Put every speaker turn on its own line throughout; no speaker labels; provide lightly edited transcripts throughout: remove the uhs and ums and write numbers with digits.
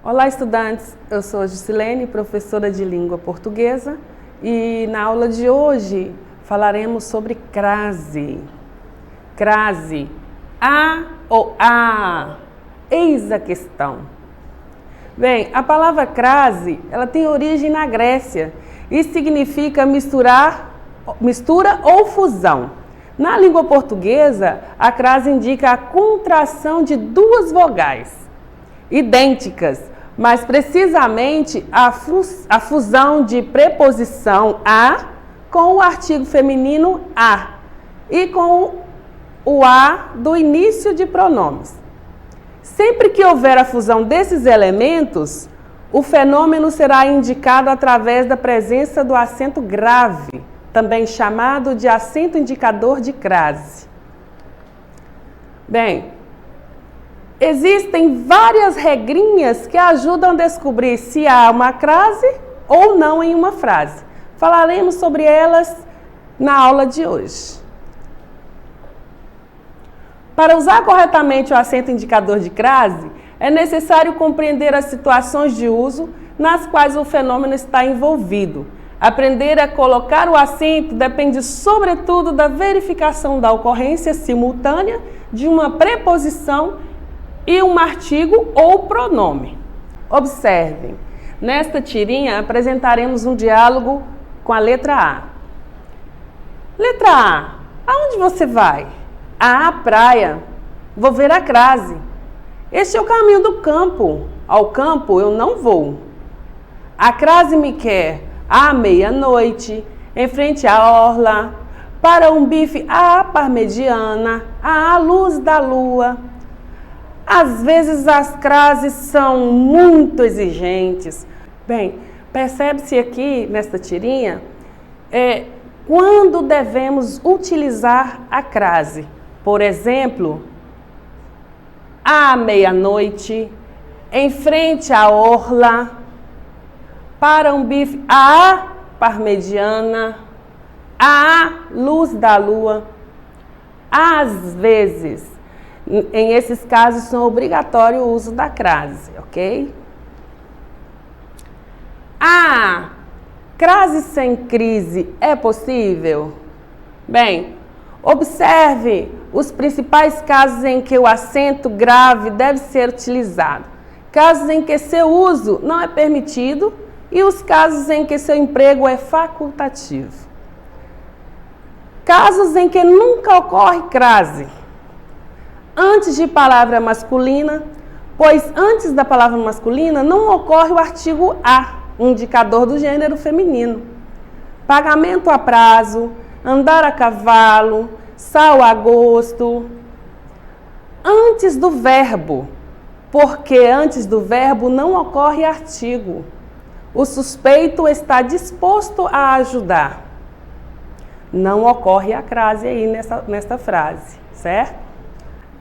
Olá, estudantes! Eu sou a Gisilene, professora de língua portuguesa, e na aula de hoje falaremos sobre crase. Crase, a ou a? Eis a questão. Bem, a palavra crase, ela tem origem na Grécia e significa mistura ou fusão. Na língua portuguesa, a crase indica a contração de duas vogais idênticas, mas precisamente a fusão de preposição a com o artigo feminino a e com o a do início de pronomes. Sempre que houver a fusão desses elementos, o fenômeno será indicado através da presença do acento grave, também chamado de acento indicador de crase. Bem, existem várias regrinhas que ajudam a descobrir se há uma crase ou não em uma frase. Falaremos sobre elas na aula de hoje. Para usar corretamente o acento indicador de crase, é necessário compreender as situações de uso nas quais o fenômeno está envolvido. Aprender a colocar o acento depende, sobretudo, da verificação da ocorrência simultânea de uma preposição e um artigo ou pronome. Observem, nesta tirinha apresentaremos um diálogo com a letra A. Letra A, aonde você vai? À praia. Vou ver a crase. Este é o caminho do campo. Ao campo eu não vou. A crase me quer à meia-noite, em frente à orla, para um bife à parmegiana, à luz da lua. Às vezes as crases são muito exigentes. Bem, percebe-se aqui nesta tirinha quando devemos utilizar a crase. Por exemplo, à meia-noite, em frente à orla, para um bife à parmegiana, à luz da lua. Às vezes, em esses casos, são obrigatório o uso da crase, ok? A crase sem crise é possível? Bem, observe os principais casos em que o acento grave deve ser utilizado. Casos em que seu uso não é permitido e os casos em que seu emprego é facultativo. Casos em que nunca ocorre crase. Antes de palavra masculina, pois antes da palavra masculina não ocorre o artigo a, indicador do gênero feminino. Pagamento a prazo, andar a cavalo, sal a gosto. Antes do verbo, porque antes do verbo não ocorre artigo. O suspeito está disposto a ajudar. Não ocorre a crase aí nesta frase, certo?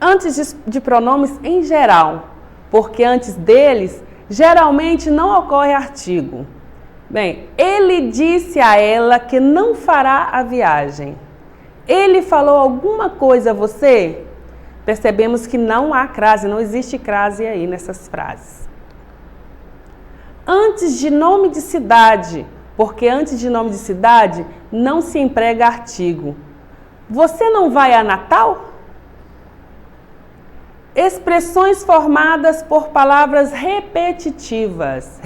Antes de pronomes em geral, porque antes deles, geralmente não ocorre artigo. Bem, ele disse a ela que não fará a viagem. Ele falou alguma coisa a você? Percebemos que não há crase, não existe crase aí nessas frases. Antes de nome de cidade, porque antes de nome de cidade não se emprega artigo. Você não vai a Natal? Expressões formadas por palavras repetidas,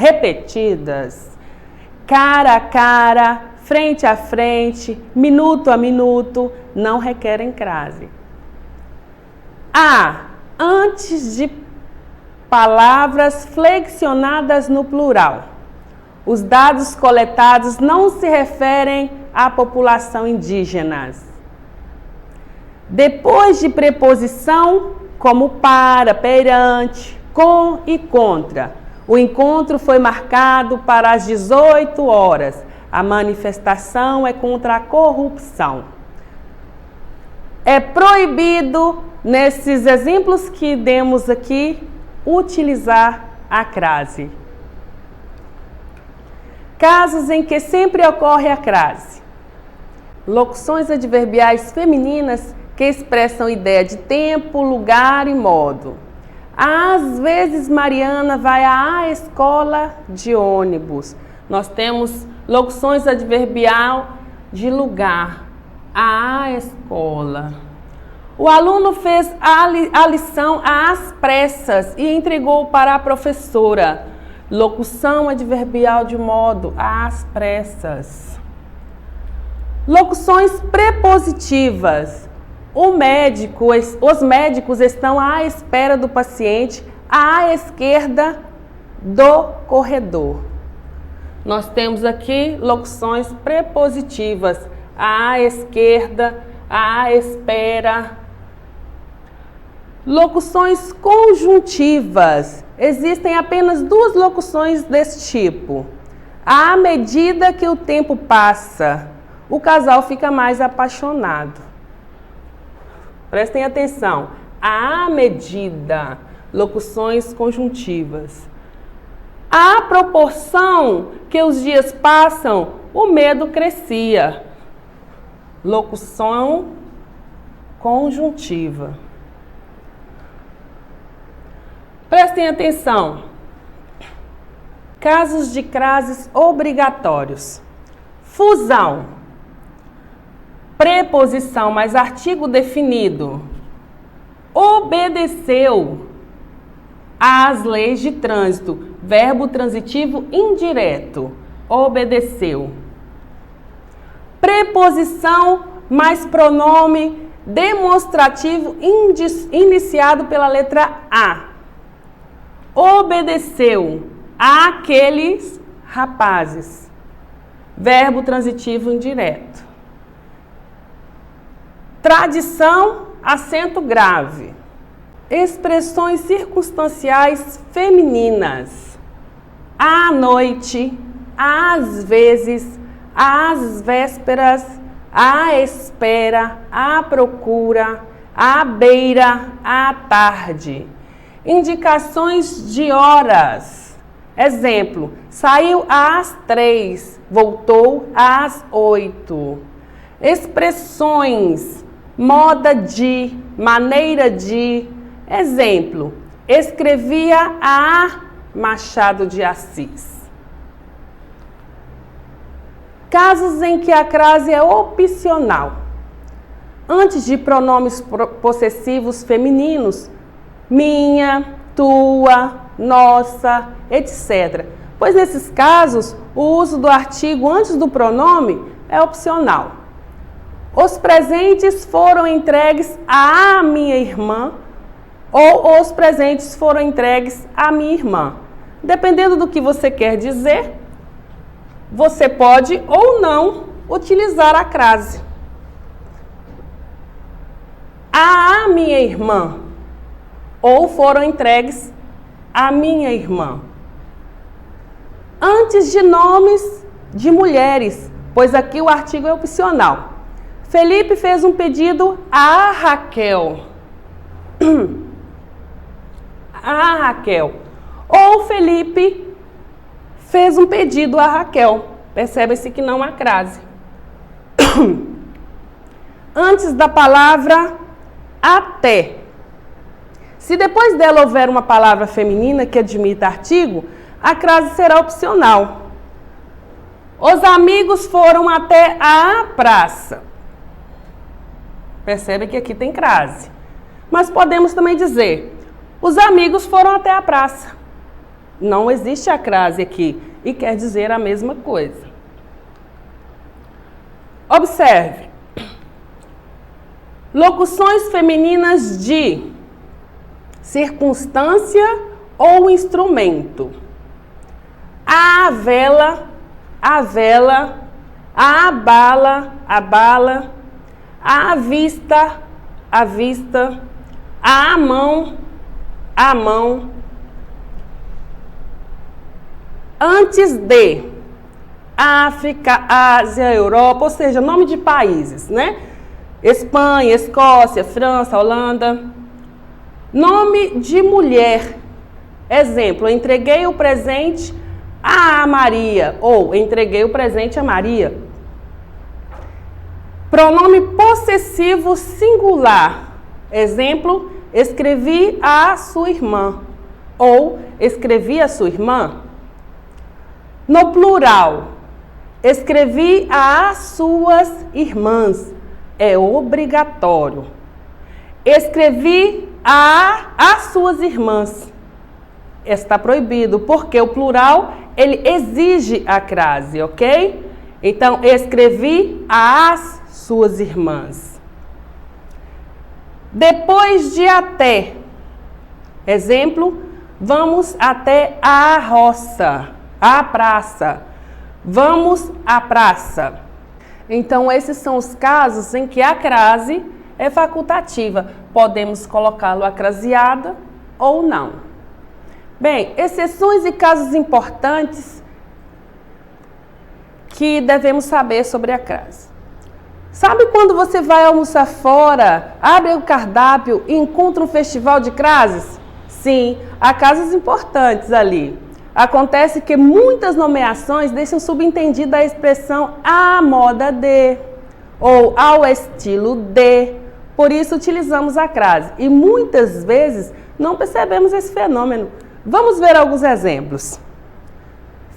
cara a cara, frente a frente, minuto a minuto, não requerem crase. A, antes de palavras flexionadas no plural. Os dados coletados não se referem à população indígena. Depois de preposição, como para, perante, com e contra. O encontro foi marcado para as 18 horas. A manifestação é contra a corrupção. É proibido, nesses exemplos que demos aqui, utilizar a crase. Casos em que sempre ocorre a crase. Locuções adverbiais femininas que expressam ideia de tempo, lugar e modo. Às vezes Mariana vai à escola de ônibus. Nós temos locuções adverbial de lugar. À escola. O aluno fez a lição às pressas e entregou para a professora. Locução adverbial de modo às pressas. Locuções prepositivas. Os médicos estão à espera do paciente à esquerda do corredor. Nós temos aqui locuções prepositivas. À esquerda, à espera. Locuções conjuntivas. Existem apenas duas locuções desse tipo. À medida que o tempo passa, o casal fica mais apaixonado. Prestem atenção. À medida. Locuções conjuntivas. À proporção que os dias passam, o medo crescia. Locução conjuntiva. Prestem atenção. Casos de crases obrigatórios. Fusão. Preposição mais artigo definido. Obedeceu às leis de trânsito. Verbo transitivo indireto. Obedeceu. Preposição mais pronome demonstrativo iniciado pela letra A. Obedeceu àqueles rapazes. Verbo transitivo indireto. Tradição, acento grave. Expressões circunstanciais femininas. À noite, às vezes, às vésperas, à espera, à procura, à beira, à tarde. Indicações de horas. Exemplo, saiu às 3, voltou às 8. Expressões, moda de, maneira de. Exemplo, escrevia a Machado de Assis. Casos em que a crase é opcional. Antes de pronomes possessivos femininos, minha, tua, nossa, etc. Pois nesses casos, o uso do artigo antes do pronome é opcional. Os presentes foram entregues à minha irmã ou os presentes foram entregues à minha irmã. Dependendo do que você quer dizer, você pode ou não utilizar a crase. À minha irmã ou foram entregues à minha irmã. Antes de nomes de mulheres, pois aqui o artigo é opcional. Felipe fez um pedido a Raquel. A Raquel. Ou Felipe fez um pedido a Raquel. Percebe-se que não há crase. Antes da palavra até. Se depois dela houver uma palavra feminina que admita artigo, a crase será opcional. Os amigos foram até a praça. Percebe que aqui tem crase. Mas podemos também dizer, os amigos foram até a praça. Não existe a crase aqui e quer dizer a mesma coisa. Observe. Locuções femininas de circunstância ou instrumento. A vela, a bala, a vista, a mão, antes de África, Ásia, Europa, ou seja, nome de países, né? Espanha, Escócia, França, Holanda. Nome de mulher. Exemplo, entreguei o presente a Maria, ou entreguei o presente a Maria. Pronome possessivo singular. Exemplo, escrevi a sua irmã ou escrevi a sua irmã. No plural, escrevi às suas irmãs. É obrigatório. Escrevi às suas irmãs. Está proibido, porque o plural, ele exige a crase, ok? Então, escrevi às suas irmãs. Depois de até. Exemplo, vamos até a roça, a praça. Vamos à praça. Então, esses são os casos em que a crase é facultativa. Podemos colocá-lo acraseada ou não. Bem, exceções e casos importantes que devemos saber sobre a crase. Sabe quando você vai almoçar fora, abre o cardápio e encontra um festival de crases? Sim, há casos importantes ali. Acontece que muitas nomeações deixam subentendida a expressão à moda de ou ao estilo de. Por isso utilizamos a crase e muitas vezes não percebemos esse fenômeno. Vamos ver alguns exemplos.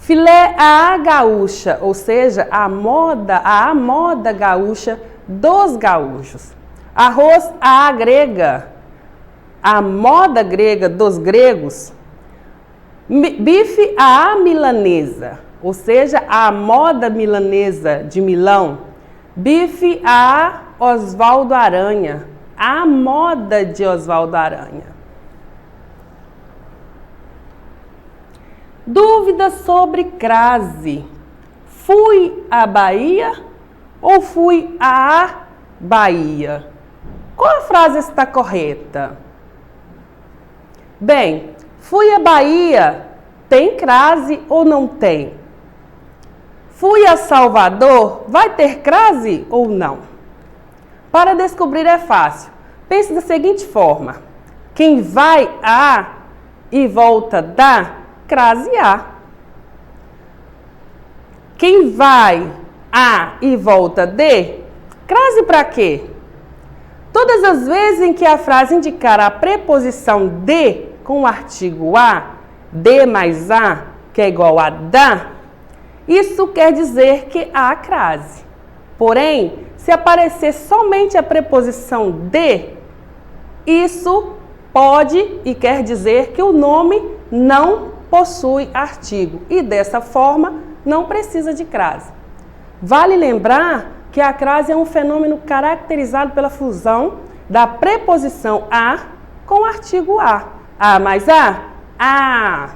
Filé à gaúcha, ou seja, a moda gaúcha dos gaúchos. Arroz à grega, a moda grega dos gregos. Bife à milanesa, ou seja, a moda milanesa de Milão. Bife a Osvaldo Aranha, a moda de Osvaldo Aranha. Dúvidas sobre crase. Fui à Bahia ou fui à Bahia? Qual a frase está correta? Bem, fui à Bahia, tem crase ou não tem? Fui a Salvador, vai ter crase ou não? Para descobrir é fácil. Pense da seguinte forma. Quem vai a e volta da, crase a. Quem vai a e volta de, crase para quê? Todas as vezes em que a frase indicar a preposição de com o artigo a, de mais a, que é igual a da, isso quer dizer que há crase. Porém, se aparecer somente a preposição de, isso pode e quer dizer que o nome não possui artigo e dessa forma não precisa de crase. Vale lembrar que a crase é um fenômeno caracterizado pela fusão da preposição a com o artigo a. A mais a.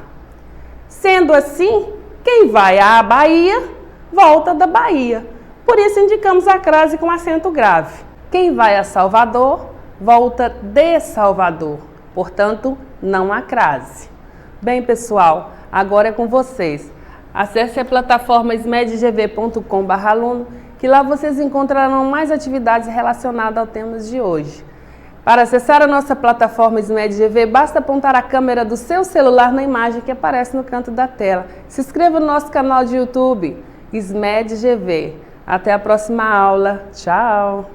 Sendo assim, quem vai à Bahia, volta da Bahia. Por isso indicamos a crase com acento grave. Quem vai a Salvador, volta de Salvador. Portanto, não há crase. Bem, pessoal, agora é com vocês. Acesse a plataforma smedgv.com/aluno, que lá vocês encontrarão mais atividades relacionadas ao tema de hoje. Para acessar a nossa plataforma SMedGV, basta apontar a câmera do seu celular na imagem que aparece no canto da tela. Se inscreva no nosso canal de YouTube, SMedGV. Até a próxima aula. Tchau!